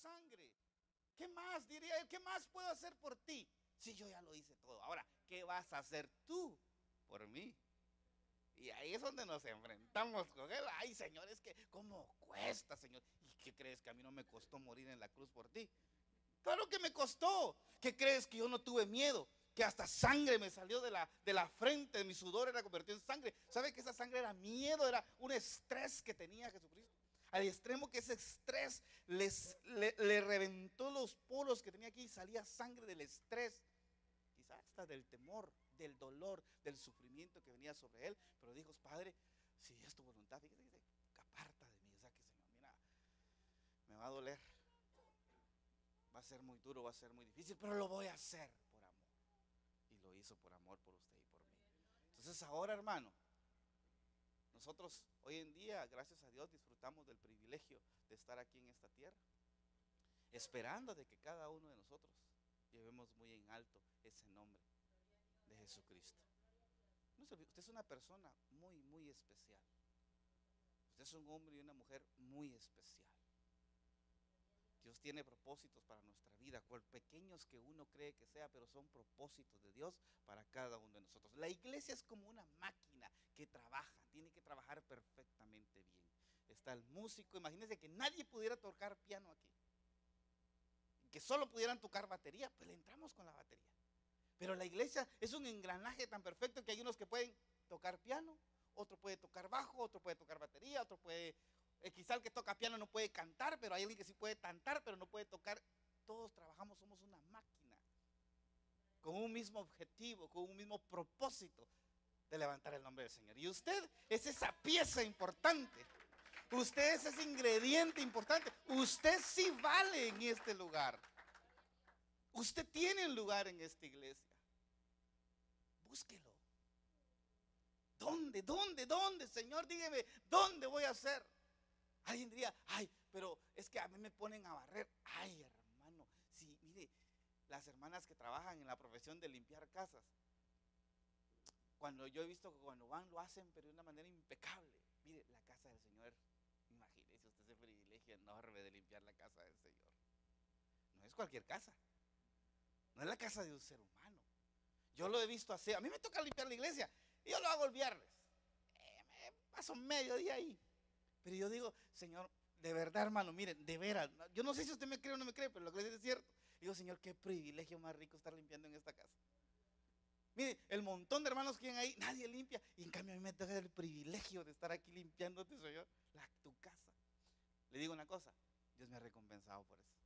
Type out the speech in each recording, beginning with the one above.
sangre. ¿Qué más? Diría él, ¿qué más puedo hacer por ti? Si yo ya lo hice todo. Ahora, ¿qué vas a hacer tú por mí? Y ahí es donde nos enfrentamos con él. Ay, Señor, es que ¿cómo cuesta, Señor? ¿Y qué crees, que a mí no me costó morir en la cruz por ti? Claro que me costó. ¿Qué crees, que yo no tuve miedo? Que hasta sangre me salió de la frente, mi sudor era convertido en sangre. ¿Sabe que esa sangre era miedo? Era un estrés que tenía Jesucristo. Al extremo que ese estrés le reventó los poros que tenía aquí y salía sangre del estrés. Quizás hasta del temor, del dolor, del sufrimiento que venía sobre él. Pero dijo, Padre, si es tu voluntad, fíjate, aparta de mí. O sea que, Señor, mira, me va a doler. Va a ser muy duro, va a ser muy difícil, pero lo voy a hacer por amor. Y lo hizo por amor por usted y por mí. Entonces ahora, hermano, nosotros hoy en día, gracias a Dios, disfrutamos del privilegio de estar aquí en esta tierra, esperando de que cada uno de nosotros llevemos muy en alto ese nombre de Jesucristo. No se olvide, usted es una persona muy, muy especial. Usted es un hombre y una mujer muy especial. Dios tiene propósitos para nuestra vida, cual pequeños que uno cree que sea, pero son propósitos de Dios para cada uno de nosotros. La iglesia es como una máquina que trabaja, tiene que trabajar perfectamente bien. Está el músico, imagínense que nadie pudiera tocar piano aquí, que solo pudieran tocar batería, pues le entramos con la batería. Pero la iglesia es un engranaje tan perfecto que hay unos que pueden tocar piano, otro puede tocar bajo, otro puede tocar batería, otro puede, quizá el que toca piano no puede cantar, pero hay alguien que sí puede cantar, pero no puede tocar. Todos trabajamos, somos una máquina, con un mismo objetivo, con un mismo propósito de levantar el nombre del Señor. Y usted es esa pieza importante, usted es ese ingrediente importante, usted sí vale en este lugar. Usted tiene un lugar en esta iglesia. Búsquelo. ¿Dónde, Señor? Dígame, ¿dónde voy a hacer? Alguien diría, ay, pero es que a mí me ponen a barrer. Ay, hermano, sí, mire, las hermanas que trabajan en la profesión de limpiar casas, cuando yo he visto que cuando van lo hacen, pero de una manera impecable. Mire, la casa del Señor, imagínese usted ese privilegio enorme de limpiar la casa del Señor. No es cualquier casa, no es la casa de un ser humano. Yo lo he visto hacer, a mí me toca limpiar la iglesia y yo lo hago el viernes. Me paso medio día ahí. Pero yo digo, Señor, de verdad, hermano, miren, de veras, yo no sé si usted me cree o no me cree, pero lo que le digo es cierto. Digo, Señor, qué privilegio más rico estar limpiando en esta casa. Mire, el montón de hermanos que hay ahí, nadie limpia. Y en cambio a mí me toca el privilegio de estar aquí limpiándote, Señor, tu casa. Le digo una cosa, Dios me ha recompensado por eso.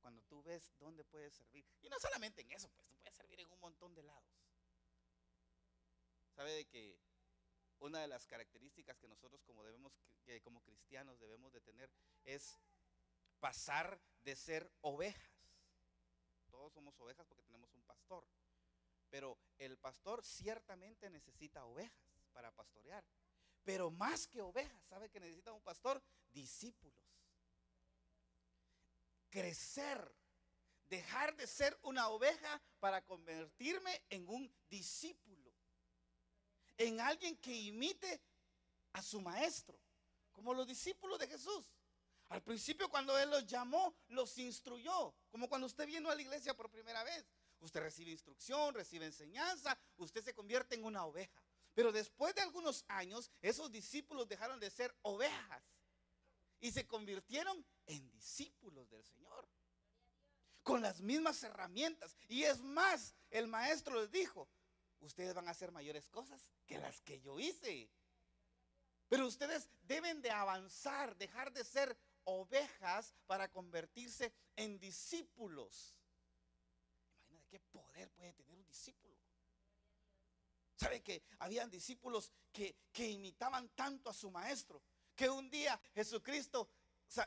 Cuando tú ves dónde puedes servir, y no solamente en eso, pues tú puedes servir en un montón de lados. ¿Sabe de que una de las características que nosotros como cristianos debemos de tener es pasar de ser ovejas? Todos somos ovejas porque tenemos un pastor, pero el pastor ciertamente necesita ovejas para pastorear. Pero más que ovejas, ¿sabe que necesita un pastor? Discípulos. Crecer, dejar de ser una oveja para convertirme en un discípulo, en alguien que imite a su maestro, como los discípulos de Jesús. Al principio, cuando Él los llamó, los instruyó, como cuando usted vino a la iglesia por primera vez. Usted recibe instrucción, recibe enseñanza, usted se convierte en una oveja. Pero después de algunos años, esos discípulos dejaron de ser ovejas y se convirtieron en discípulos del Señor, con las mismas herramientas. Y es más, el maestro les dijo, ustedes van a hacer mayores cosas que las que yo hice. Pero ustedes deben de avanzar, dejar de ser ovejas para convertirse en discípulos. Imagínate qué poder puede tener un discípulo. ¿Sabe que habían discípulos que imitaban tanto a su maestro, que un día Jesucristo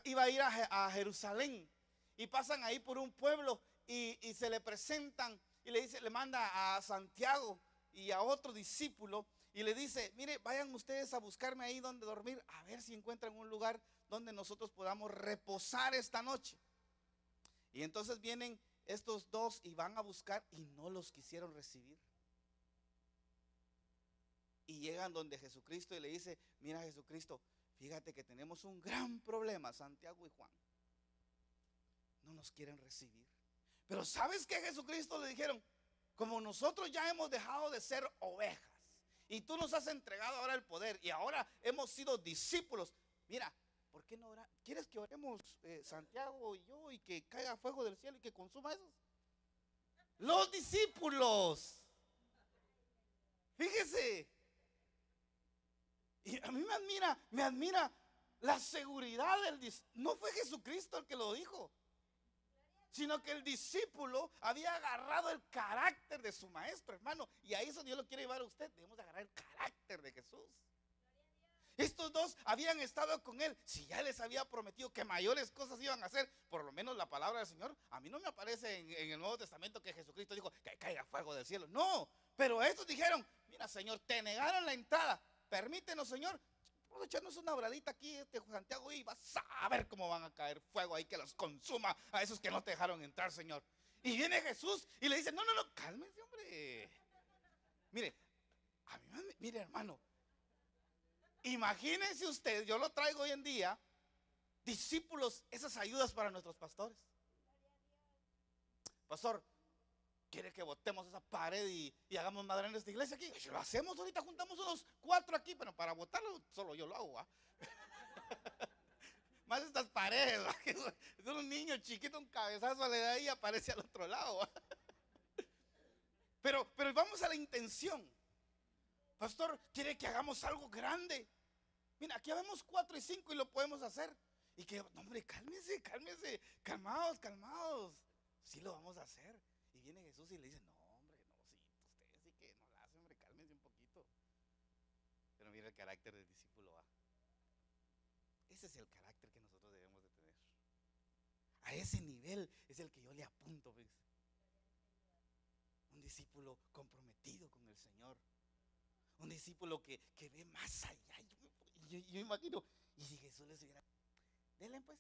iba a ir a Jerusalén y pasan ahí por un pueblo y se le presentan y le manda a Santiago y a otro discípulo y le dice, mire, vayan ustedes a buscarme ahí donde dormir, a ver si encuentran un lugar donde nosotros podamos reposar esta noche. Y entonces vienen estos dos y van a buscar y no los quisieron recibir. Y llegan donde Jesucristo y le dice, mira Jesucristo, fíjate que tenemos un gran problema, Santiago y Juan. nos quieren recibir. Pero ¿sabes qué? Jesucristo le dijeron, como nosotros ya hemos dejado de ser ovejas y tú nos has entregado ahora el poder y ahora hemos sido discípulos, mira, ¿por qué no orar? ¿Quieres que oremos Santiago y yo y que caiga fuego del cielo y que consuma esos? Los discípulos. Fíjese. Y a mí me admira la seguridad del discípulo. No fue Jesucristo el que lo dijo, sino que el discípulo había agarrado el carácter de su maestro, hermano. Y a eso Dios lo quiere llevar a usted. Debemos agarrar el carácter de Jesús. Estos dos habían estado con él. Si ya les había prometido que mayores cosas iban a hacer, por lo menos la palabra del Señor, a mí no me aparece en el Nuevo Testamento que Jesucristo dijo que caiga fuego del cielo. No, pero estos dijeron, mira Señor, te negaron la entrada, permítenos Señor, vamos a echarnos una obradita aquí, Santiago, y vas a ver cómo van a caer fuego ahí que los consuma a esos que no te dejaron entrar, Señor. Y viene Jesús y le dice, no, cálmense, hombre. Mire, mire hermano, imagínense usted, yo lo traigo hoy en día, discípulos, esas ayudas para nuestros pastores. Pastor, ¿quiere que botemos esa pared y hagamos más grande esta iglesia aquí? Lo hacemos ahorita, juntamos unos 4 aquí, pero para botarlo solo yo lo hago, ¿va? Más estas paredes, ¿va? Es un niño chiquito, un cabezazo le da y aparece al otro lado, ¿va? Pero vamos a la intención. Pastor, ¿quiere que hagamos algo grande? Mira, aquí vemos 4 y 5 y lo podemos hacer. Y que, no, hombre, cálmese, calmados. Sí lo vamos a hacer. Y viene Jesús y le dice, no, hombre, no, sí, ustedes sí que no la hacen, hombre, cálmense un poquito. Pero mira el carácter del discípulo A. Ese es el carácter que nosotros debemos de tener. A ese nivel es el que yo le apunto, ¿ves? Un discípulo comprometido con el Señor. Un discípulo que ve más allá. Yo imagino, y si Jesús les hubiera, denle pues,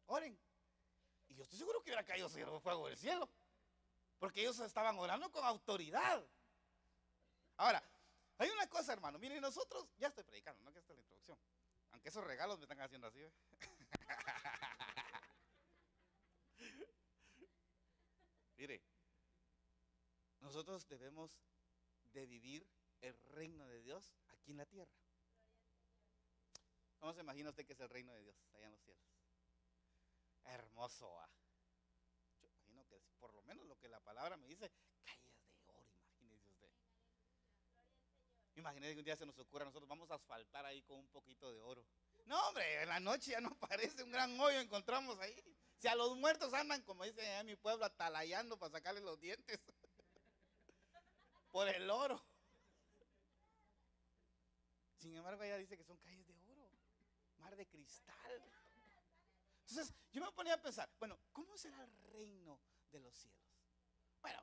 oren. Y yo estoy seguro que hubiera caído fuego del cielo, porque ellos estaban orando con autoridad. Ahora, hay una cosa, hermano, miren, nosotros, ya estoy predicando, no que esta es la introducción, aunque esos regalos me están haciendo así, ¿eh? Mire, nosotros debemos de vivir el reino de Dios aquí en la tierra. ¿Cómo se imagina usted que es el reino de Dios allá en los cielos? Hermoso, ¿va? Yo imagino que por lo menos lo que la palabra me dice, calles de oro, imagínese usted. Imagínese que un día se nos ocurra, nosotros vamos a asfaltar ahí con un poquito de oro. No, hombre, en la noche ya no parece un gran hoyo, encontramos ahí. Si a los muertos andan, como dicen en mi pueblo, atalayando para sacarle los dientes por el oro. Sin embargo, ella dice que son calles de oro, mar de cristal. Entonces, yo me ponía a pensar, bueno, ¿cómo será el reino de los cielos? Bueno,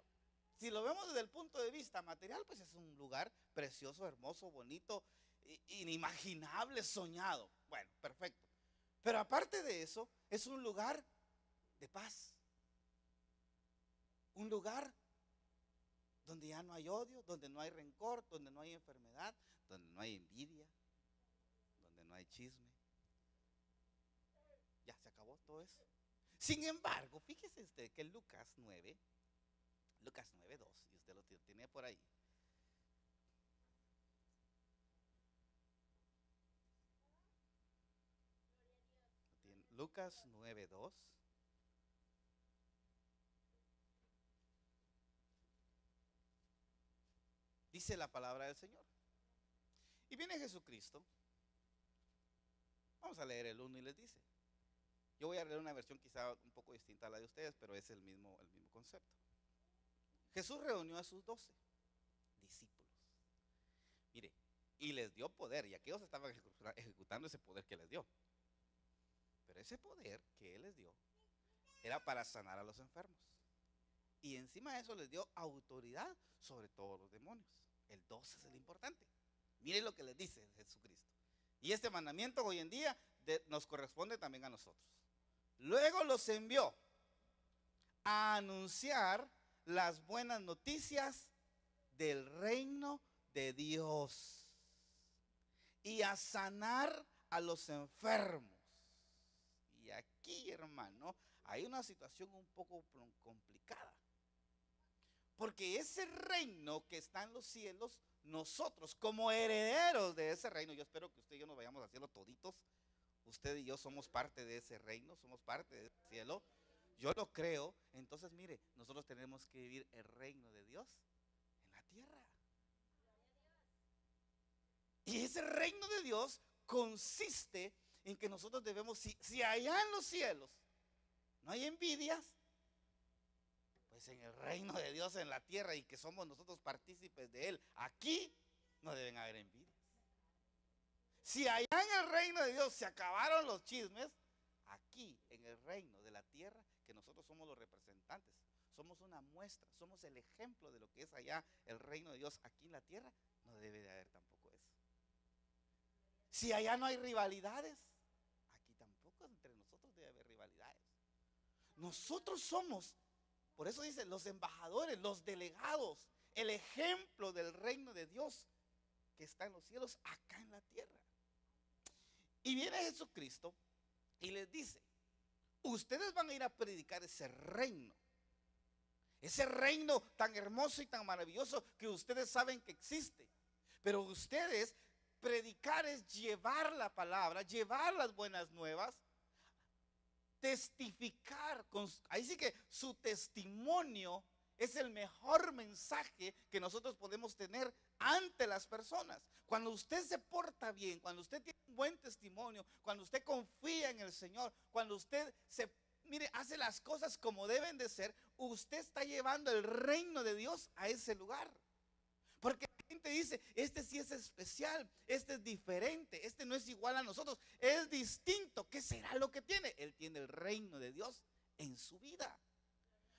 si lo vemos desde el punto de vista material, pues es un lugar precioso, hermoso, bonito, inimaginable, soñado. Bueno, perfecto. Pero aparte de eso, es un lugar de paz. Un lugar donde ya no hay odio, donde no hay rencor, donde no hay enfermedad, donde no hay envidia, donde no hay chisme. Ya se acabó todo eso. Sin embargo, fíjese usted que Lucas 9:2, y usted lo tiene por ahí. Lucas 9:2. Dice la palabra del Señor. Y viene Jesucristo. Vamos a leer el 1 y les dice. Yo voy a leer una versión quizá un poco distinta a la de ustedes, pero es el mismo concepto. Jesús reunió a sus 12 discípulos. Mire, y les dio poder, y aquellos estaban ejecutando ese poder que les dio. Pero ese poder que Él les dio era para sanar a los enfermos. Y encima de eso les dio autoridad sobre todos los demonios. El 12 es el importante. Miren lo que les dice Jesucristo. Y este mandamiento hoy en día nos corresponde también a nosotros. Luego los envió a anunciar las buenas noticias del reino de Dios y a sanar a los enfermos. aquí, hermano, hay una situación un poco complicada. Porque ese reino que está en los cielos, nosotros como herederos de ese reino, yo espero que usted y yo nos vayamos a cielo toditos. Usted y yo somos parte de ese reino, somos parte del cielo. Yo lo creo. Entonces, mire, nosotros tenemos que vivir el reino de Dios en la tierra. Y ese reino de Dios consiste en que nosotros debemos, si allá en los cielos no hay envidias, pues en el reino de Dios en la tierra, y que somos nosotros partícipes de él, aquí no deben haber envidias. Si allá en el reino de Dios se acabaron los chismes, aquí en el reino de la tierra, que nosotros somos los representantes, somos una muestra, somos el ejemplo de lo que es allá el reino de Dios aquí en la tierra, no debe de haber tampoco eso. Si allá no hay rivalidades, aquí tampoco entre nosotros debe haber rivalidades. Nosotros somos, por eso dice, los embajadores, los delegados, el ejemplo del reino de Dios que está en los cielos, acá en la tierra. Y viene Jesucristo y les dice, ustedes van a ir a predicar ese reino tan hermoso y tan maravilloso que ustedes saben que existe. Pero ustedes, predicar es llevar la palabra, llevar las buenas nuevas, testificar. Ahí sí que su testimonio es el mejor mensaje que nosotros podemos tener ante las personas. Cuando usted se porta bien, cuando usted tiene un buen testimonio, cuando usted confía en el Señor, cuando usted hace las cosas como deben de ser, usted está llevando el reino de Dios a ese lugar. Porque la gente dice, este sí es especial, este es diferente, este no es igual a nosotros, es distinto. ¿Qué será lo que tiene? Él tiene el reino de Dios en su vida.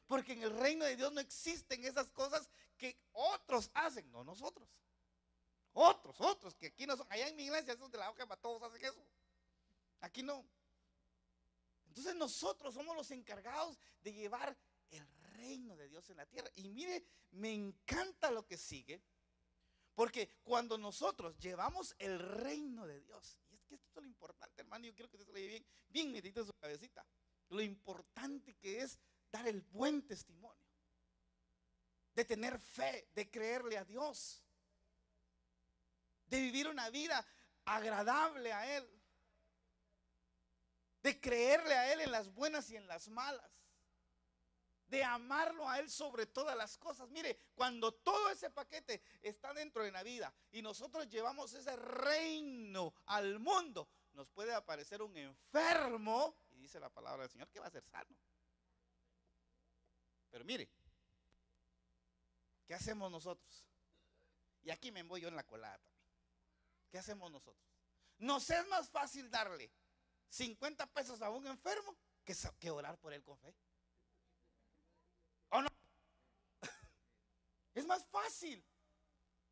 Porque en el reino de Dios no existen esas cosas que otros hacen, no nosotros. Otros que aquí no son. Allá en mi iglesia, esos de la hoja, todos hacen eso. Aquí no. Entonces nosotros somos los encargados de llevar el reino de Dios en la tierra. Y mire, me encanta lo que sigue. Porque cuando nosotros llevamos el reino de Dios, y es que esto es lo importante, hermano, yo quiero que usted se lo lleve bien metidito en su cabecita. Lo importante que es dar el buen testimonio, de tener fe, de creerle a Dios, de vivir una vida agradable a Él, de creerle a Él en las buenas y en las malas, de amarlo a Él sobre todas las cosas. Mire, cuando todo ese paquete está dentro de la vida y nosotros llevamos ese reino al mundo, nos puede aparecer un enfermo y dice la palabra del Señor que va a ser sano. Pero mire, ¿qué hacemos nosotros? Y aquí me voy yo en la colada también. ¿Qué hacemos nosotros? Nos es más fácil darle 50 pesos a un enfermo que orar por él con fe. ¿O no? Es más fácil.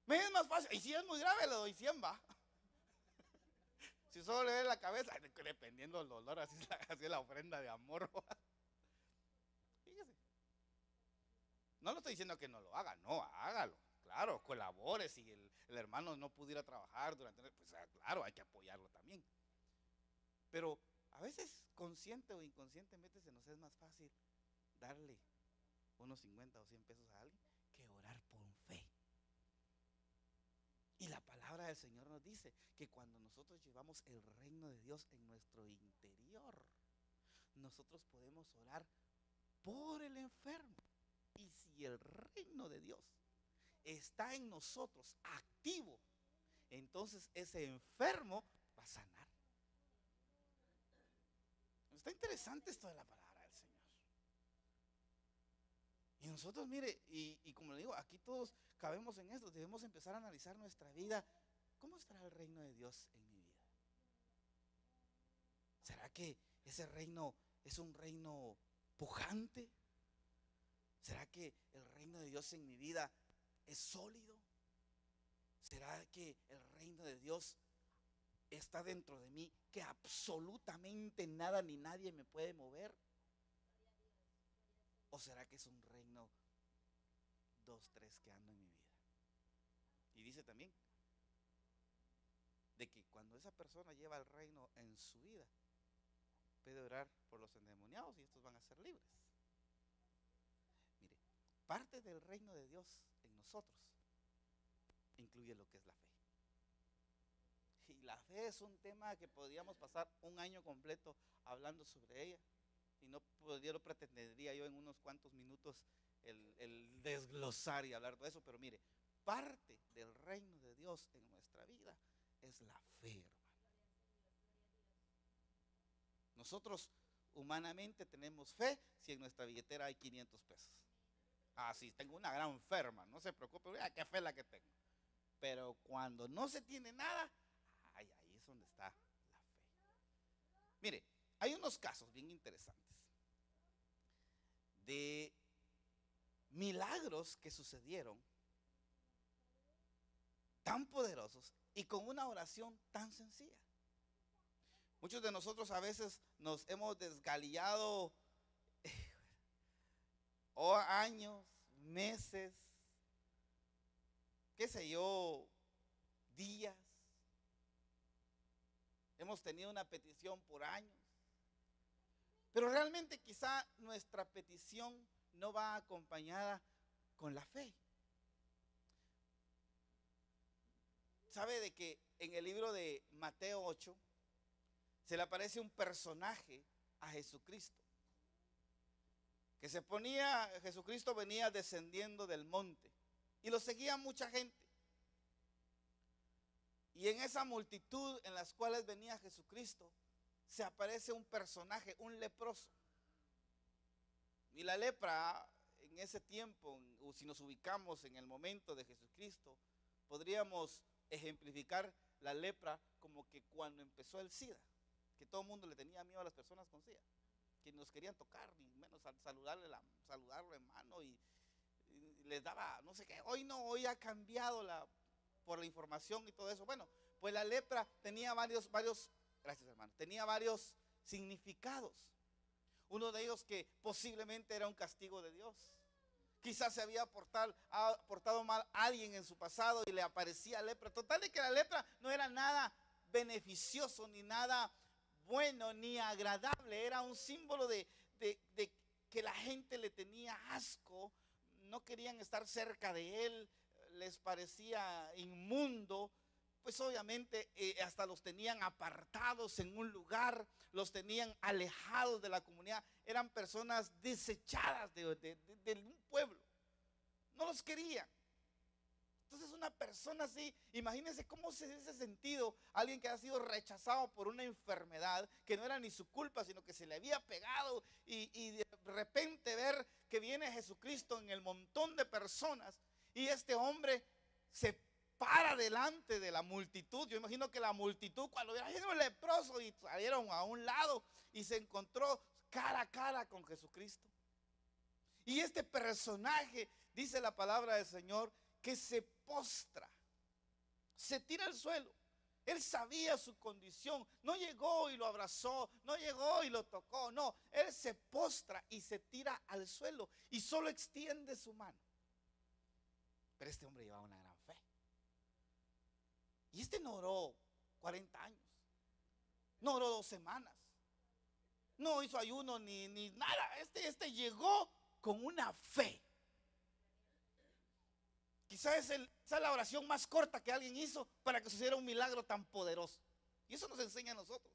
Me es más fácil. Y si es muy grave, le doy 100, va. Si solo le doy la cabeza, dependiendo del dolor, así es la ofrenda de amor. Fíjese. No le estoy diciendo que no lo haga, no, hágalo. Claro, colabore. Si el hermano no pudiera trabajar durante, pues claro, hay que apoyarlo también. Pero a veces, consciente o inconscientemente, se nos es más fácil darle unos 50 o 100 pesos a alguien que orar por fe. Y la palabra del Señor nos dice que cuando nosotros llevamos el reino de Dios en nuestro interior, nosotros podemos orar por el enfermo. Y si el reino de Dios está en nosotros activo, entonces ese enfermo va a sanar. Está interesante esto de la palabra del Señor. Y nosotros, mire, y como le digo, aquí todos cabemos en esto. Debemos empezar a analizar nuestra vida. ¿Cómo estará el reino de Dios en mi vida? ¿Será que ese reino es un reino pujante? ¿Será que el reino de Dios en mi vida es sólido? ¿Será que el reino de Dios está dentro de mí, que absolutamente nada ni nadie me puede mover? ¿O será que es un reino 2, 3 que ando en mi vida? Y dice también de que cuando esa persona lleva el reino en su vida, puede orar por los endemoniados y estos van a ser libres. Mire, parte del reino de Dios en nosotros incluye lo que es la fe. Y la fe es un tema que podríamos pasar un año completo hablando sobre ella. Y no pretendería yo en unos cuantos minutos el desglosar y hablar de eso. Pero mire, parte del reino de Dios en nuestra vida es la fe, hermano. Nosotros humanamente tenemos fe si en nuestra billetera hay 500 pesos. Ah, sí, tengo una gran fe, hermano, no se preocupe, mira qué fe la que tengo. Pero cuando no se tiene nada, ahí es donde está la fe. Mire, hay unos casos bien interesantes de milagros que sucedieron tan poderosos y con una oración tan sencilla. Muchos de nosotros a veces nos hemos desgalillado o años, meses, qué sé yo, días. Hemos tenido una petición por años, pero realmente quizá nuestra petición no va acompañada con la fe. ¿Sabe de que en el libro de Mateo 8 se le aparece un personaje a Jesucristo? Que Jesucristo venía descendiendo del monte y lo seguía mucha gente. Y en esa multitud en las cuales venía Jesucristo, se aparece un personaje, un leproso. Y la lepra en ese tiempo, o si nos ubicamos en el momento de Jesucristo, podríamos ejemplificar la lepra como que cuando empezó el SIDA, que todo el mundo le tenía miedo a las personas con SIDA, que nos querían tocar, ni menos saludarlo en mano y les daba no sé qué. Hoy no, hoy ha cambiado por la información y todo eso. Bueno, pues la lepra tenía varios, gracias hermano, tenía varios significados. Uno de ellos que posiblemente era un castigo de Dios. Quizás se había portado mal alguien en su pasado y le aparecía lepra. Total de que la lepra no era nada beneficioso, ni nada bueno, ni agradable. Era un símbolo de que la gente le tenía asco. No querían estar cerca de él, les parecía inmundo. Pues obviamente hasta los tenían apartados en un lugar, los tenían alejados de la comunidad. Eran personas desechadas de un pueblo, no los querían. Entonces una persona así, imagínense cómo se hubiese sentido alguien que ha sido rechazado por una enfermedad que no era ni su culpa, sino que se le había pegado, y de repente ver que viene Jesucristo en el montón de personas y este hombre se para delante de la multitud. Yo imagino que la multitud, cuando vieron un leproso y salieron a un lado y se encontró cara a cara con Jesucristo. Y este personaje, dice la palabra del Señor, que se postra, se tira al suelo. Él sabía su condición, no llegó y lo abrazó, no llegó y lo tocó, no, él se postra y se tira al suelo y solo extiende su mano. Pero este hombre llevaba una gran fe. Y este no oró 40 años, no oró 2 semanas, no hizo ayuno ni nada. Este llegó con una fe. Quizás es la oración más corta que alguien hizo para que sucediera un milagro tan poderoso. Y eso nos enseña a nosotros,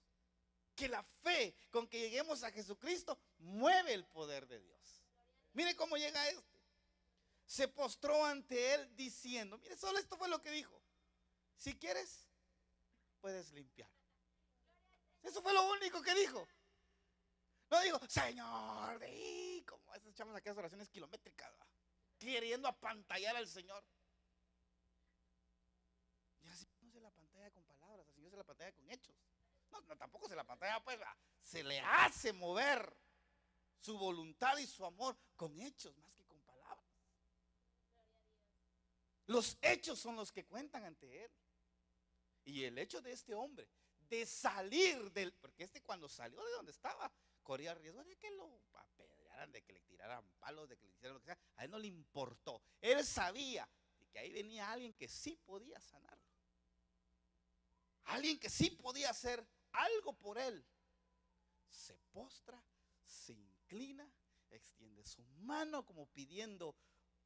que la fe con que lleguemos a Jesucristo mueve el poder de Dios. Mire cómo llega este. Se postró ante él diciendo, mire, solo esto fue lo que dijo: si quieres, puedes limpiar. Eso fue lo único que dijo. No dijo, Señor, como esas echamos aquellas oraciones kilométricas, ¿va?, queriendo apantallar al Señor. Y así no se la pantalla con palabras, el Señor se la pantalla con hechos. No, tampoco se la pantalla, pues, se le hace mover su voluntad y su amor con hechos más que con palabras. Los hechos son los que cuentan ante él. Y el hecho de este hombre de salir porque cuando salió de donde estaba, corría riesgo de que lo apedrearan, de que le tiraran palos, de que le hicieran lo que sea. A él no le importó. Él sabía que ahí venía alguien que sí podía sanarlo, alguien que sí podía hacer algo por él. Se postra, se inclina, extiende su mano como pidiendo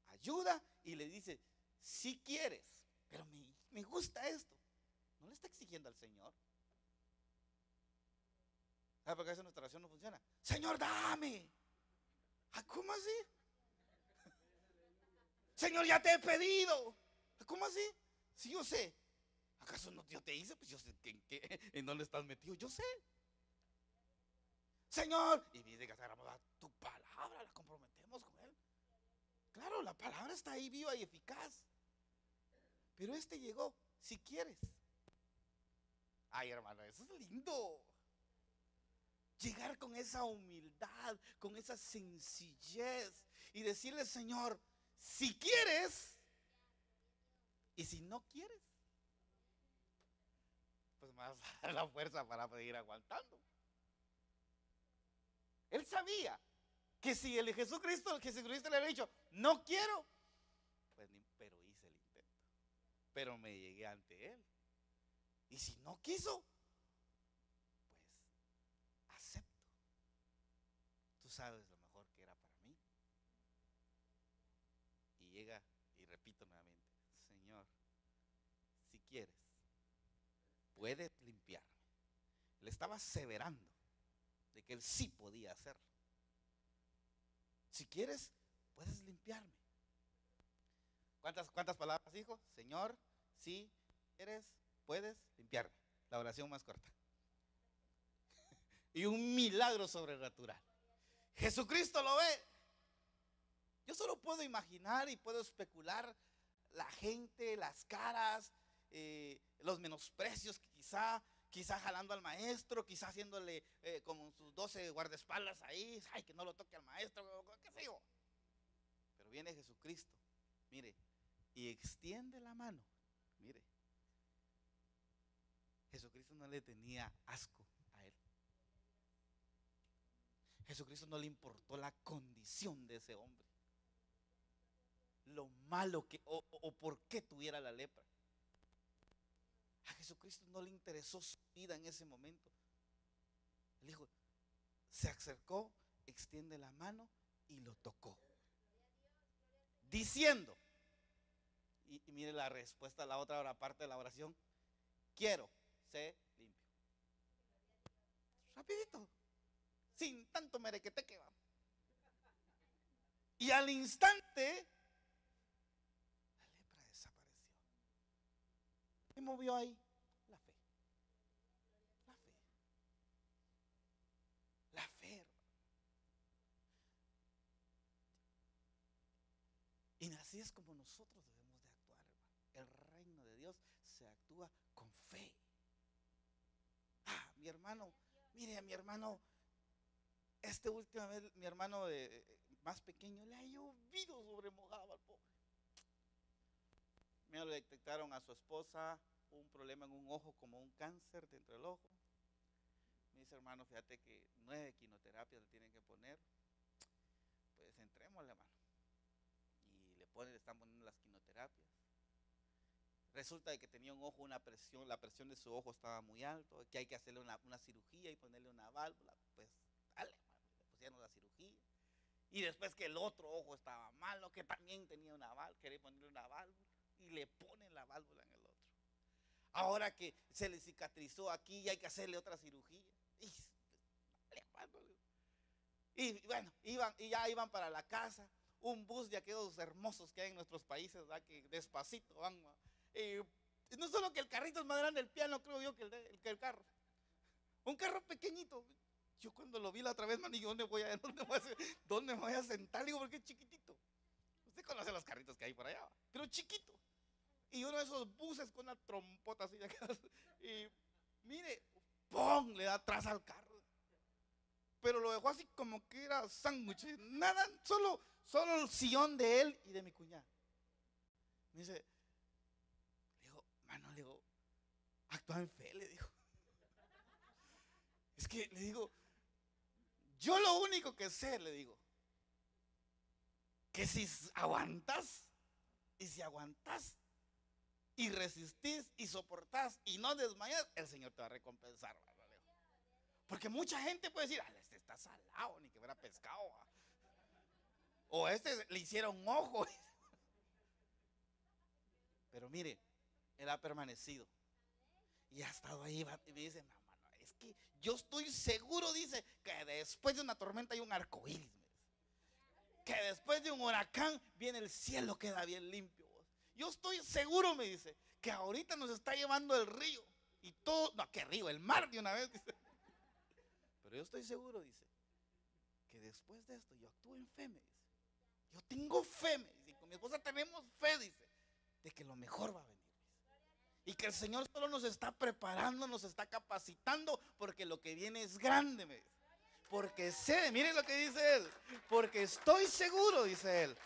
ayuda y le dice, si quieres, pero me gusta esto. No le está exigiendo al Señor. ¿Sabe por qué a veces nuestra oración no funciona? Señor, dame. ¿Cómo así? Señor, ya te he pedido. ¿Cómo así? Si yo sé. ¿Acaso no yo te hice? Pues yo sé en dónde estás metido. Yo sé. Señor, y dice que agarramos a tu palabra, la comprometemos con Él. Claro, la palabra está ahí viva y eficaz. Pero llegó, si quieres. Ay, hermano, eso es lindo. Llegar con esa humildad, con esa sencillez y decirle, Señor, si quieres, y si no quieres, pues me vas a dar la fuerza para seguir aguantando. Él sabía que si el Jesucristo le había dicho, no quiero, pues pero hice el intento. Pero me llegué ante Él. Y si no quiso, pues acepto. Tú sabes lo mejor que era para mí. Y llega y repito nuevamente, Señor, si quieres, puedes limpiarme. Le estaba aseverando de que él sí podía hacerlo. Si quieres, puedes limpiarme. ¿Cuántas palabras dijo? Señor, si quieres, puedes limpiarme. La oración más corta. Y un milagro sobrenatural. Jesucristo lo ve. Yo solo puedo imaginar y puedo especular la gente, las caras, los menosprecios que quizá jalando al maestro, quizá haciéndole como sus 12 guardaespaldas ahí, ay, que no lo toque al maestro, qué sé yo. Pero viene Jesucristo, mire, y extiende la mano, mire. Jesucristo no le tenía asco a él. Jesucristo no le importó la condición de ese hombre, lo malo que o por qué tuviera la lepra. A Jesucristo no le interesó su vida en ese momento. Él dijo, se acercó, extiende la mano y lo tocó, diciendo, y mire la respuesta a la otra parte de la oración, quiero ser limpio. Rapidito, sin tanto merequeteque, va. Y al instante la lepra desapareció. ¿Qué movió ahí? La fe. La fe. La fe. Y así es como nosotros debemos de actuar, hermano. El reino de Dios se actúa con fe. Mi hermano, mire a mi hermano, última vez mi hermano más pequeño le ha llovido sobre mojado al pobre. Me lo detectaron a su esposa un problema en un ojo, como un cáncer dentro del ojo. Me dice, hermano, fíjate que 9 quimioterapias le tienen que poner. Pues entrémosle, hermano. Y le están poniendo las quimioterapias. Resulta de que tenía un ojo, la presión de su ojo estaba muy alto, que hay que hacerle una cirugía y ponerle una válvula. Pues dale, le pusieron la cirugía. Y después que el otro ojo estaba malo, que también tenía una válvula, quería ponerle una válvula, y le ponen la válvula en el otro. Ahora que se le cicatrizó aquí y hay que hacerle otra cirugía. Y bueno, ya iban para la casa. Un bus de aquellos hermosos que hay en nuestros países, ¿verdad? Que despacito van. No solo que el carrito es más grande el piano, creo yo, que el carro. Un carro pequeñito. Yo cuando lo vi la otra vez, man, digo, ¿dónde me voy a sentar? Digo, porque es chiquitito. Usted conoce los carritos que hay por allá, pero chiquito. Y uno de esos buses con una trompota así de acá. Y mire, ¡pum! Le da atrás al carro. Pero lo dejó así como que era sándwich. Nada, solo el sillón de él y de mi cuñada. Me dice, le digo, actúa en fe, le digo. Es que le digo, yo lo único que sé, le digo, que si aguantas, y resistís y soportás y no desmayas, el Señor te va a recompensar, ¿verdad? Porque mucha gente puede decir, este está salado, ni que fuera pescado. O a este le hicieron ojo. Pero mire, él ha permanecido y ha estado ahí. Y me dice, no, mano, es que yo estoy seguro, dice, que después de una tormenta hay un arcoíris. Que después de un huracán viene el cielo, queda bien limpio. Yo estoy seguro, me dice, que ahorita nos está llevando el río. Y todo, no, ¿qué río? El mar de una vez, dice. Pero yo estoy seguro, dice, que después de esto yo actúo en fe, me dice. Yo tengo fe, me dice, y con mi esposa tenemos fe, dice, de que lo mejor va a venir. Y que el Señor solo nos está preparando, nos está capacitando, porque lo que viene es grande, me dice. Porque sé, miren lo que dice él, porque estoy seguro, dice él,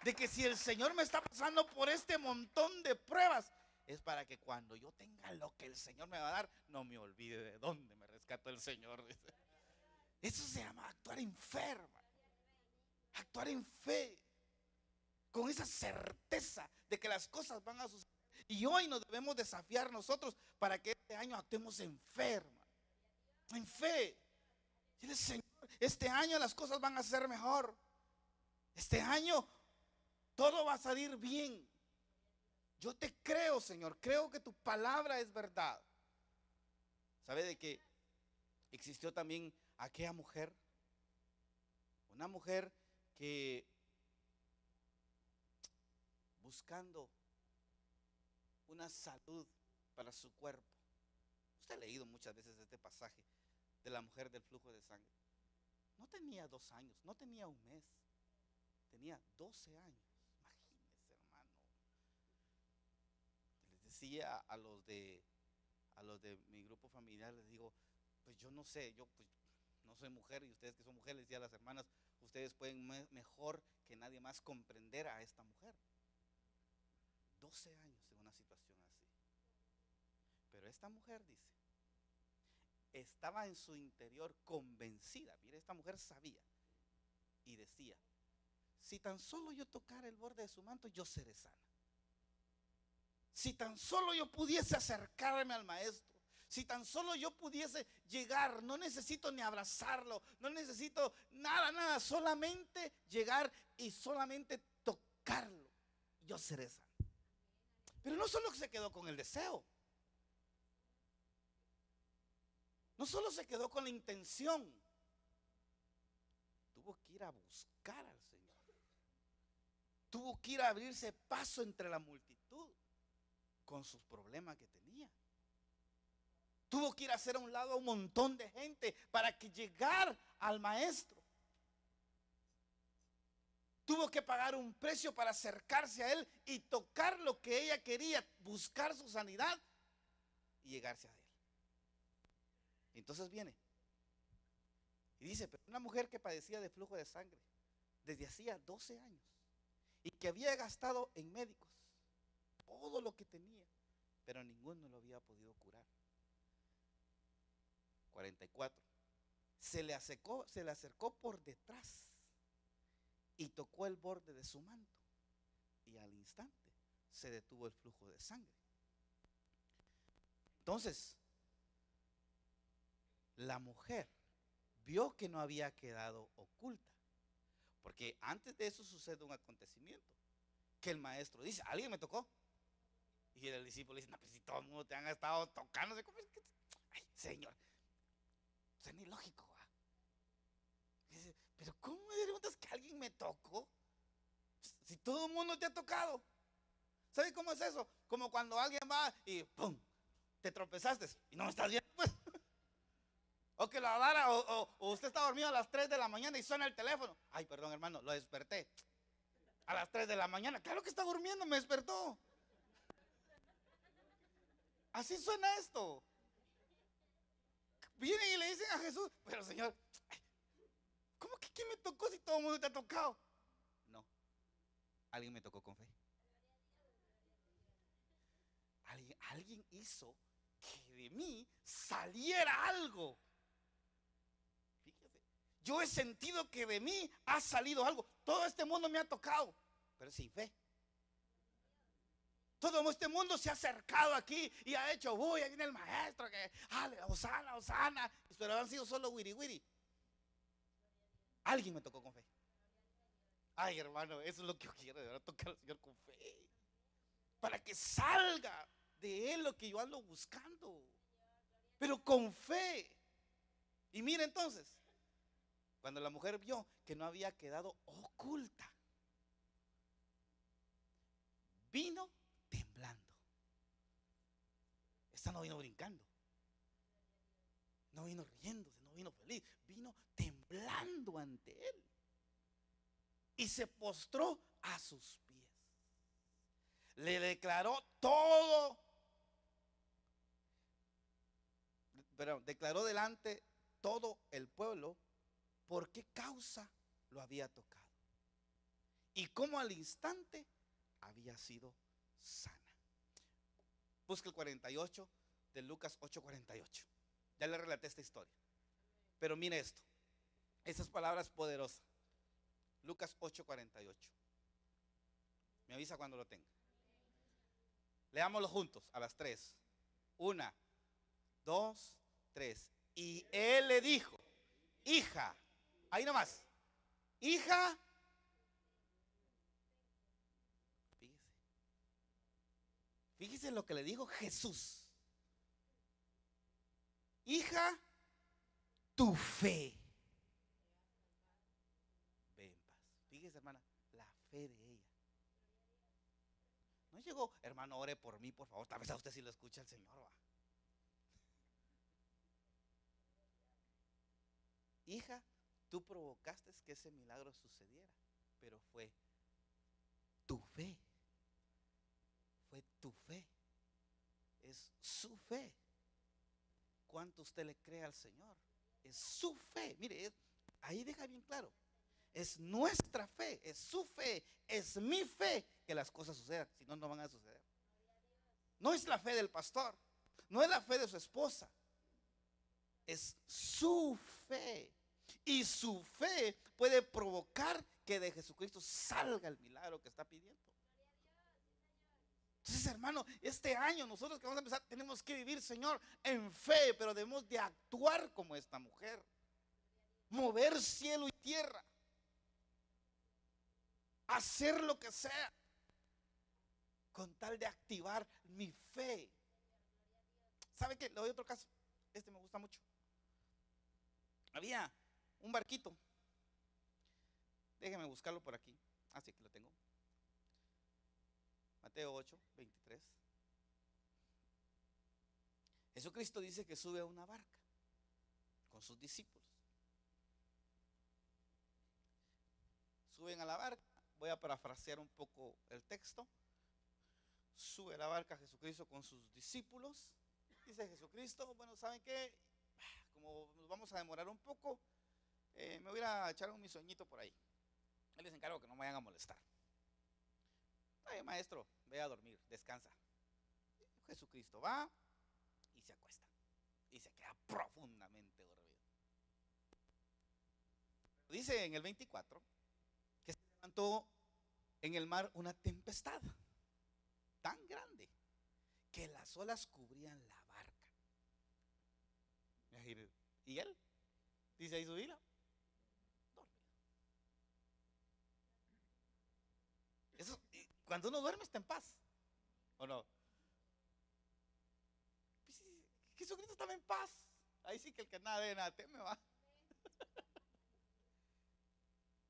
de que si el Señor me está pasando por este montón de pruebas, es para que cuando yo tenga lo que el Señor me va a dar, no me olvide de dónde me rescató el Señor, dice. Eso se llama actuar en fe, hermano. Actuar en fe, con esa certeza de que las cosas van a suceder. Y hoy nos debemos desafiar nosotros para que este año actuemos en fe, hermano. En fe. Dile, Señor, este año las cosas van a ser mejor. Este año todo va a salir bien. Yo te creo, Señor. Creo que tu palabra es verdad. ¿Sabe de que existió también aquella mujer? Una mujer que buscando una salud para su cuerpo. Usted ha leído muchas veces este pasaje de la mujer del flujo de sangre. No tenía 2 años, no tenía un mes, tenía 12 años. Imagínense, hermano. Les decía a los de mi grupo familiar, les digo, pues yo no sé, yo pues no soy mujer, y ustedes que son mujeres, les decía a las hermanas, ustedes pueden mejor que nadie más comprender a esta mujer. 12 años en una situación así. Pero esta mujer dice, estaba en su interior convencida. Mire, esta mujer sabía y decía, si tan solo yo tocara el borde de su manto, yo seré sana. Si tan solo yo pudiese acercarme al maestro, si tan solo yo pudiese llegar, no necesito ni abrazarlo, no necesito nada, solamente llegar y solamente tocarlo, yo seré sana. Pero no solo se quedó con el deseo, no solo se quedó con la intención, tuvo que ir a buscar al Señor, tuvo que ir a abrirse paso entre la multitud con sus problemas que tenía. Tuvo que ir a hacer a un lado a un montón de gente para que llegar al maestro. Tuvo que pagar un precio para acercarse a él y tocar lo que ella quería, buscar su sanidad y llegarse a él. Entonces viene y dice, pero una mujer que padecía de flujo de sangre desde hacía 12 años y que había gastado en médicos todo lo que tenía, pero ninguno lo había podido curar. 44. Se le acercó por detrás y tocó el borde de su manto, y al instante se detuvo el flujo de sangre. Entonces, la mujer vio que no había quedado oculta, porque antes de eso sucede un acontecimiento, que el maestro dice, alguien me tocó, y el discípulo dice, no, pues si todo el mundo te han estado tocando, ¿cómo es que? Ay, Señor, es ni lógico, ¿va? Dice, pero ¿cómo me preguntas que alguien me tocó? Si todo el mundo te ha tocado. ¿Sabes cómo es eso? Como cuando alguien va y ¡pum! Te tropezaste y no me estás viendo, pues. O que lo agarra, o usted está dormido a las 3 de la mañana y suena el teléfono. Ay, perdón, hermano, lo desperté a las 3 de la mañana. Claro que está durmiendo, me despertó. Así suena esto. Vienen y le dicen a Jesús, pero Señor, ¿cómo que quién me tocó si todo el mundo te ha tocado? No, alguien me tocó con fe. Alguien hizo que de mí saliera algo. Fíjese, yo he sentido que de mí ha salido algo. Todo este mundo me ha tocado, pero sin fe. Todo este mundo se ha acercado aquí y ha hecho, uy, ahí viene el maestro, que, Osana, pero han sido solo wiri wiri. Alguien me tocó con fe. Ay, hermano, eso es lo que yo quiero, de verdad, tocar al Señor con fe. Para que salga de Él lo que yo ando buscando. Pero con fe. Y mira entonces, cuando la mujer vio que no había quedado oculta, vino temblando. Esta no vino brincando, no vino riéndose, no vino feliz, vino temblando ante Él. Y se postró a sus pies. Le declaró todo, declaró delante todo el pueblo por qué causa lo había tocado y cómo al instante había sido sana. Busca el 48 de Lucas 8:48. Ya le relaté esta historia, pero mire esto, esas palabras poderosas. Lucas 8:48. Me avisa cuando lo tenga. Leámoslo juntos a las 3. 1, 2, 3. Y él le dijo: hija, ahí nomás, hija, fíjese lo que le dijo Jesús. Hija, tu fe. Ve en paz. Fíjese, hermana, la fe de ella. No llegó, hermano, ore por mí, por favor. Tal vez a usted sí lo escucha el Señor, va. Hija, tú provocaste que ese milagro sucediera, pero fue tu fe. Fue tu fe. Es su fe. ¿Cuánto usted le cree al Señor? Es su fe. Mire, ahí deja bien claro. Es nuestra fe, es su fe, es mi fe que las cosas sucedan. Si no, no van a suceder. No es la fe del pastor, no es la fe de su esposa. Es su fe. Y su fe puede provocar que de Jesucristo salga el milagro que está pidiendo. Entonces, hermano, este año nosotros que vamos a empezar tenemos que vivir, Señor, en fe, pero debemos de actuar como esta mujer. Mover cielo y tierra. Hacer lo que sea con tal de activar mi fe. ¿Sabe qué? Le doy otro caso. Este me gusta mucho. Había un barquito. Déjeme buscarlo por aquí. Así que lo tengo. Mateo 8:23. Jesucristo dice que sube a una barca con sus discípulos. Suben a la barca. Voy a parafrasear un poco el texto. Sube a la barca Jesucristo con sus discípulos. Dice Jesucristo: bueno, ¿saben qué? Como nos vamos a demorar un poco, me voy a ir a echar un sueñito por ahí. Él les encargo que no me vayan a molestar. Ay, maestro, ve a dormir, descansa. Jesucristo va y se acuesta. Y se queda profundamente dormido. Dice en el 24 que se levantó en el mar una tempestad tan grande que las olas cubrían la barca. Y él, dice ahí su Biblia, dormido. Eso, cuando uno duerme está en paz, ¿o no? Pues, Jesucristo estaba en paz. Ahí sí que el que nada debe, nada teme, va.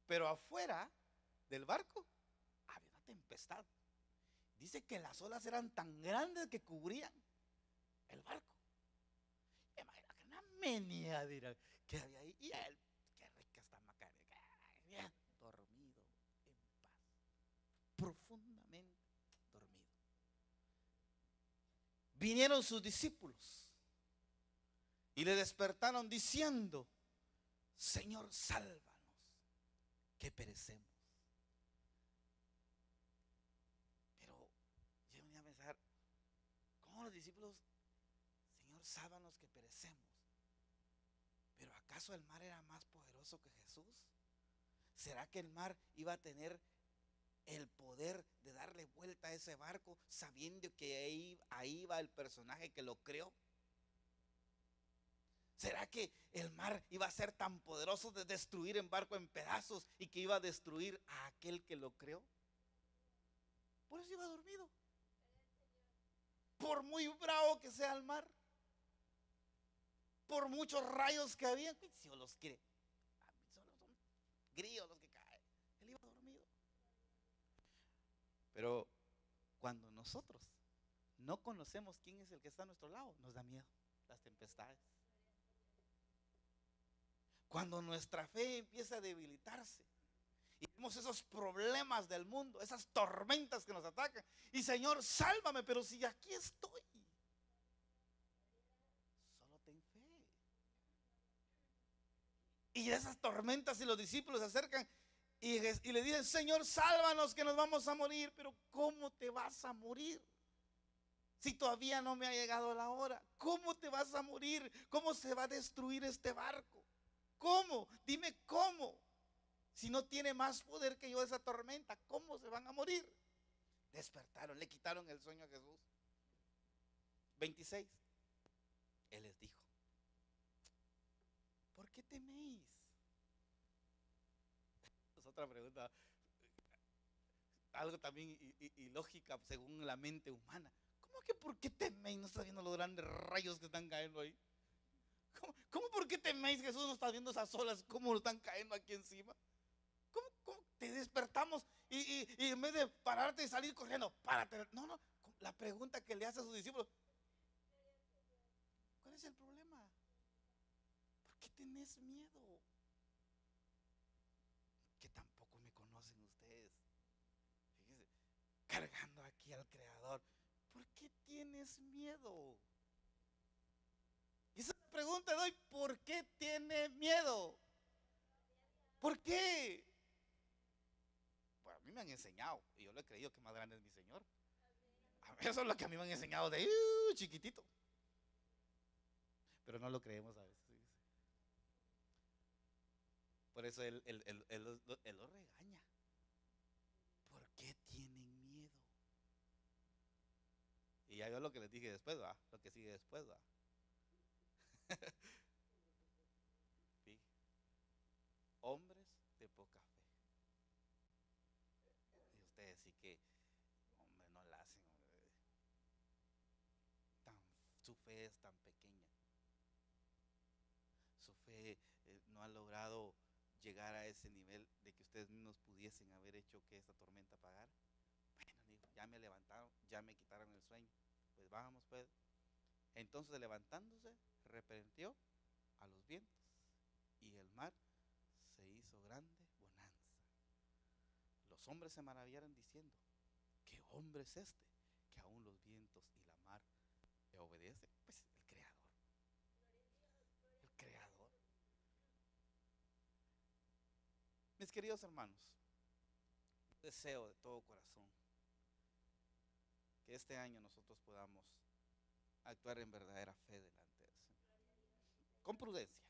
Pero afuera del barco había una tempestad. Dice que las olas eran tan grandes que cubrían el barco. Imagina que una meneadera que había ahí. Y él, qué rica está Macaria, bien dormido, en paz, profundamente dormido. Vinieron sus discípulos y le despertaron diciendo: Señor, sálvanos, que perecemos. Pero yo venía a pensar, ¿cómo los discípulos, Señor, sálvanos que perecemos? Pero ¿acaso el mar era más poderoso que Jesús? ¿Será que el mar iba a tener el poder de darle vuelta a ese barco sabiendo que ahí va el personaje que lo creó? ¿Será que el mar iba a ser tan poderoso de destruir el barco en pedazos y que iba a destruir a aquel que lo creó? Por eso iba dormido. Por muy bravo que sea el mar, por muchos rayos que había, si Dios los quiere, solo son grillos los que caen. Él iba dormido. Pero cuando nosotros no conocemos quién es el que está a nuestro lado, nos da miedo las tempestades. Cuando nuestra fe empieza a debilitarse y vemos esos problemas del mundo, esas tormentas que nos atacan, y Señor, sálvame, pero si aquí estoy, solo ten fe. Y esas tormentas, y los discípulos se acercan y le dicen: Señor, sálvanos que nos vamos a morir. Pero ¿cómo te vas a morir si todavía no me ha llegado la hora? ¿Cómo te vas a morir? ¿Cómo se va a destruir este barco? ¿Cómo? Dime cómo. Si no tiene más poder que yo esa tormenta, ¿cómo se van a morir? Despertaron, le quitaron el sueño a Jesús. 26. Él les dijo: ¿por qué teméis? Es otra pregunta, algo también ilógica según la mente humana. ¿Cómo que por qué teméis? ¿No está viendo los grandes rayos que están cayendo ahí? ¿Cómo por qué teméis? Jesús no está viendo esas olas, cómo están cayendo aquí encima. ¿Cómo te despertamos y en vez de pararte y salir corriendo, párate? No, la pregunta que le hace a sus discípulos: ¿cuál es el problema? ¿Por qué tenés miedo? Que tampoco me conocen ustedes. Fíjense, cargando aquí al Creador. ¿Por qué tienes miedo? Y esa pregunta doy: ¿por qué tiene miedo? ¿Por qué? Pues a mí me han enseñado, y yo lo he creído, que más grande es mi Señor. Eso es lo que a mí me han enseñado de chiquitito. Pero no lo creemos a veces. Por eso él lo regaña. ¿Por qué tienen miedo? Y ya veo lo que les dije después, ¿va? Lo que sigue después, ¿va? Sí. Hombres de poca fe. Y ustedes sí que, hombre, no la hacen, hombre. Su fe es tan pequeña. Su fe no ha logrado llegar a ese nivel de que ustedes mismos pudiesen haber hecho que esta tormenta pagara. Bueno, dijo, ya me levantaron, ya me quitaron el sueño, pues vamos pues. Entonces, levantándose, reprendió a los vientos y el mar se hizo grande bonanza. Los hombres se maravillaron diciendo: ¿qué hombre es este que aún los vientos y la mar le obedecen? Pues el Creador. El Creador. Mis queridos hermanos, deseo de todo corazón que este año nosotros podamos actuar en verdadera fe delante del Señor. Con prudencia,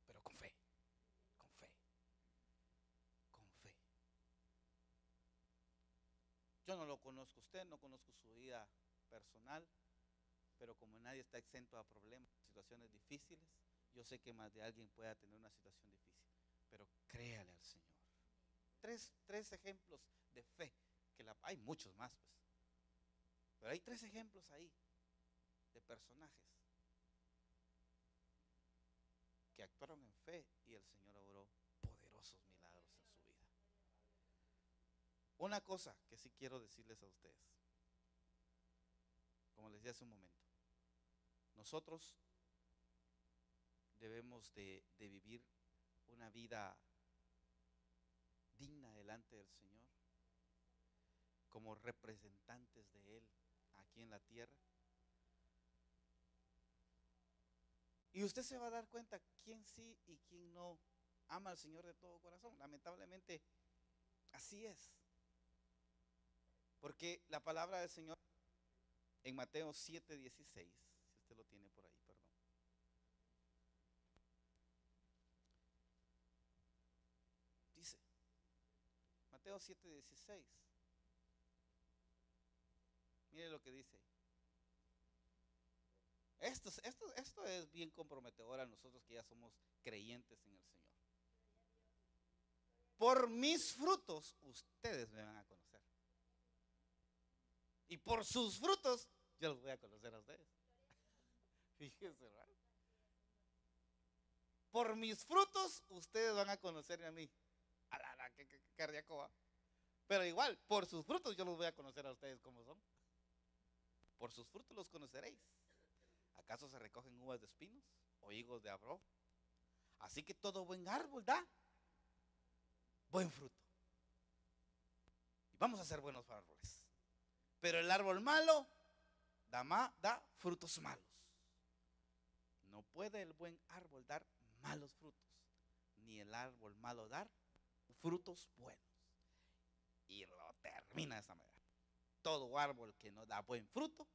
pero con fe. Con fe. Con fe. Yo no lo conozco a usted, no conozco su vida personal, pero como nadie está exento a problemas, situaciones difíciles, yo sé que más de alguien pueda tener una situación difícil, pero créale al Señor. Tres ejemplos de fe, hay muchos más, pues, pero hay 3 ejemplos ahí de personajes que actuaron en fe y el Señor obró poderosos milagros en su vida. Una cosa que sí quiero decirles a ustedes, como les decía hace un momento, nosotros debemos de vivir una vida digna delante del Señor, como representantes de Él aquí en la tierra. Y usted se va a dar cuenta quién sí y quién no ama al Señor de todo corazón. Lamentablemente, así es. Porque la palabra del Señor en Mateo 7:16, si usted lo tiene por ahí, perdón. Dice, Mateo 7:16. Mire lo que dice. Esto es bien comprometedor a nosotros que ya somos creyentes en el Señor. Por mis frutos ustedes me van a conocer. Y por sus frutos yo los voy a conocer a ustedes. Fíjense, ¿verdad? Por mis frutos ustedes van a conocerme a mí. Qué cardíaco va. Pero igual, por sus frutos yo los voy a conocer a ustedes como son. Por sus frutos los conoceréis. ¿Acaso se recogen uvas de espinos o higos de abró? Así que todo buen árbol da buen fruto. Y vamos a ser buenos árboles. Pero el árbol malo da frutos malos. No puede el buen árbol dar malos frutos, ni el árbol malo dar frutos buenos. Y lo termina de esa manera. Todo árbol que no da buen fruto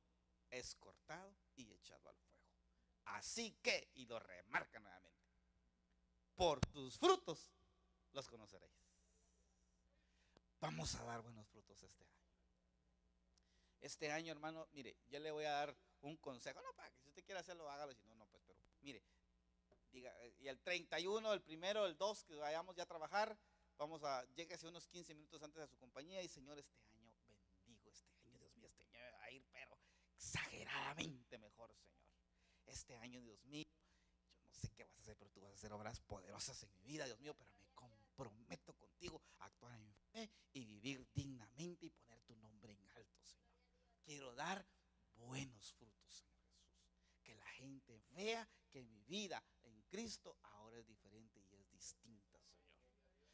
es cortado y echado al fuego. Así que, y lo remarca nuevamente, por tus frutos los conoceréis. Vamos a dar buenos frutos este año. Este año, hermano, mire, yo le voy a dar un consejo. No, para que si usted quiere hacerlo, hágalo. Si no, no, pues, pero mire, diga, y el 31, el primero, el 2, que vayamos ya a trabajar, lléguese unos 15 minutos antes a su compañía y Señor, este año bendigo, este año, Dios mío, este año va a ir, pero exageradamente mejor, Señor. Este año, Dios mío, yo no sé qué vas a hacer, pero tú vas a hacer obras poderosas en mi vida, Dios mío, pero me comprometo contigo a actuar en fe y vivir dignamente y poner tu nombre en alto, Señor. Quiero dar buenos frutos, Señor Jesús. Que la gente vea que mi vida en Cristo ahora es diferente y es distinta, Señor.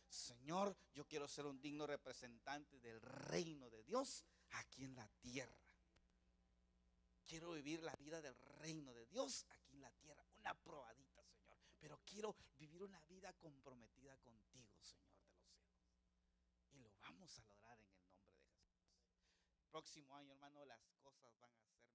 Señor, yo quiero ser un digno representante del reino de Dios aquí en la tierra. Quiero vivir la vida del reino de Dios aquí en la tierra, una probadita, Señor. Pero quiero vivir una vida comprometida contigo, Señor de los cielos. Y lo vamos a lograr en el nombre de Jesús. Próximo año, hermano, las cosas van a ser